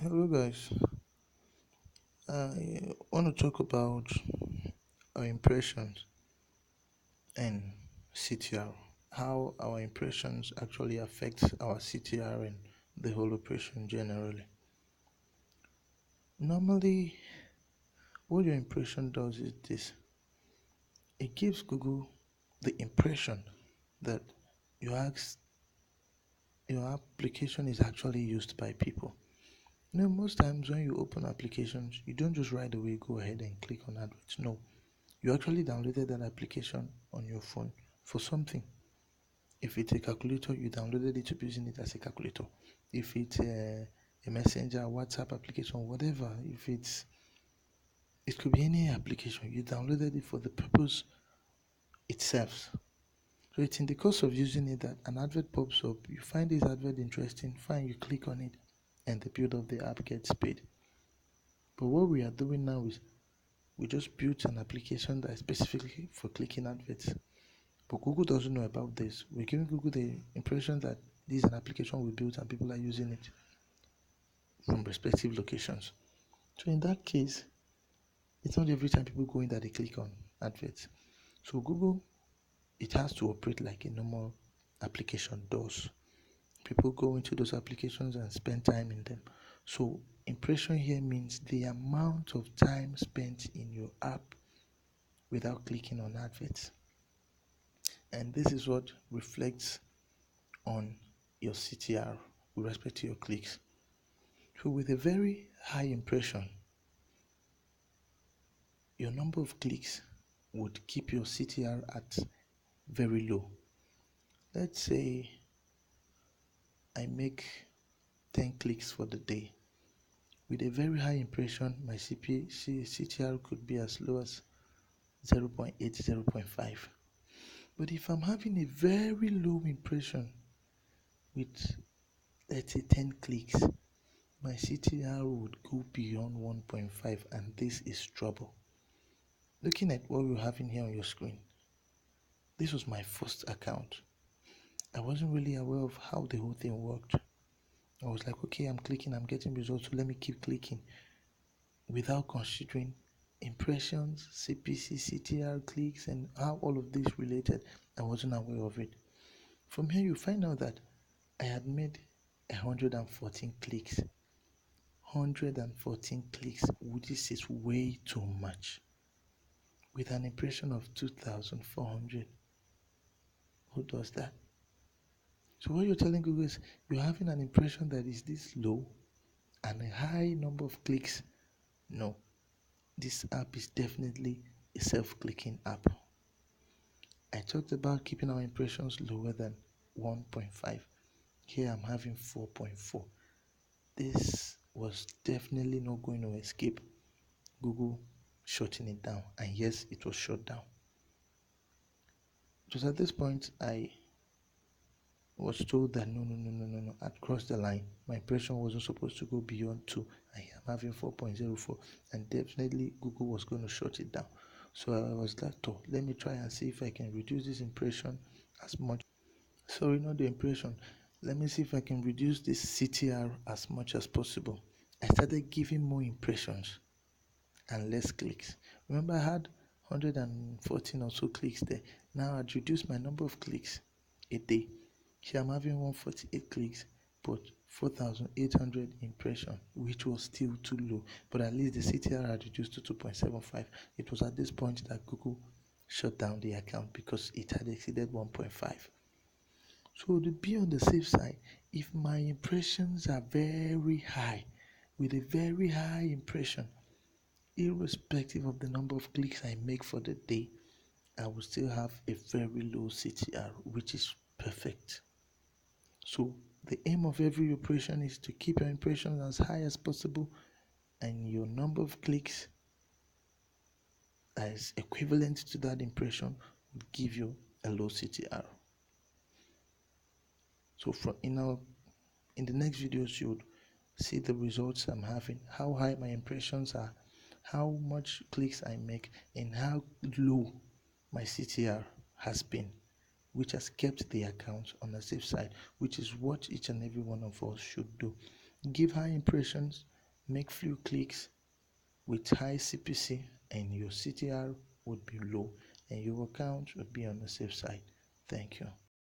Hello, guys. I want to talk about our impressions and CTR. How our impressions actually affect our CTR and the whole operation generally. Normally, what your impression does is this: it gives Google the impression that your your application is actually used by people. Most times when you open applications, you don't just right away go ahead and click on adverts. No, you actually downloaded that application on your phone for something. If it's a calculator, you downloaded it to be using it as a calculator. If it's a messenger, WhatsApp application, whatever, it could be any application, you downloaded it for the purpose it serves. So it's in the course of using it that an advert pops up. You find this advert interesting, fine, you click on it, and the build of the app gets paid. But what we are doing now is we just built an application that is specifically for clicking adverts. But Google doesn't know about this. We're giving Google the impression that this is an application we built and people are using it from respective locations. So in that case, it's not every time people go in that they click on adverts. So Google, it has to operate like a normal application does. People go into those applications and spend time in them. So impression here means the amount of time spent in your app without clicking on adverts. And this is what reflects on your CTR with respect to your clicks. So with a very high impression, your number of clicks would keep your CTR at very low. Let's say I make 10 clicks for the day. With a very high impression, my CTR could be as low as 0.8, 0.5. But if I'm having a very low impression with, let's say, 10 clicks, my CTR would go beyond 1.5, and this is trouble. Looking at what we're having here on your screen, this was my first account. I wasn't really aware of how the whole thing worked. I was like, okay, I'm clicking, I'm getting results, so let me keep clicking without considering impressions, CPC, CTR clicks, and how all of this related. I wasn't aware of it. From here, you find out that I had made 114 clicks. 114 clicks, which is way too much. With an impression of 2,400. Who does that? So what you're telling Google is you're having an impression that is this low and a high number of clicks. No, this app is definitely a self-clicking app. I talked about keeping our impressions lower than 1.5. Here I'm having 4.4. This was definitely not going to escape Google shutting it down. And yes, it was shut down. It was at this point I was told that no, I'd crossed the line. My impression wasn't supposed to go beyond 2. I am having 4.04, and definitely Google was going to shut it down. So I was like, oh, let me try and see if I can reduce this impression as much. Sorry, not the impression. Let me see if I can reduce this CTR as much as possible. I started giving more impressions and less clicks. Remember, I had 114 or so clicks there. Now I'd reduced my number of clicks a day. Here I'm having 148 clicks, but 4,800 impression, which was still too low. But at least the CTR had reduced to 2.75. It was at this point that Google shut down the account because it had exceeded 1.5. So to be on the safe side, if my impressions are very high, with a very high impression, irrespective of the number of clicks I make for the day, I will still have a very low CTR, which is perfect. So the aim of every operation is to keep your impressions as high as possible and your number of clicks that is equivalent to that impression will give you a low CTR. So in the next videos you would see the results I'm having, how high my impressions are, how much clicks I make, and how low my CTR has been, which has kept the account on the safe side, which is what each and every one of us should do. Give high impressions, make few clicks with high CPC, and your CTR would be low and your account would be on the safe side. Thank you.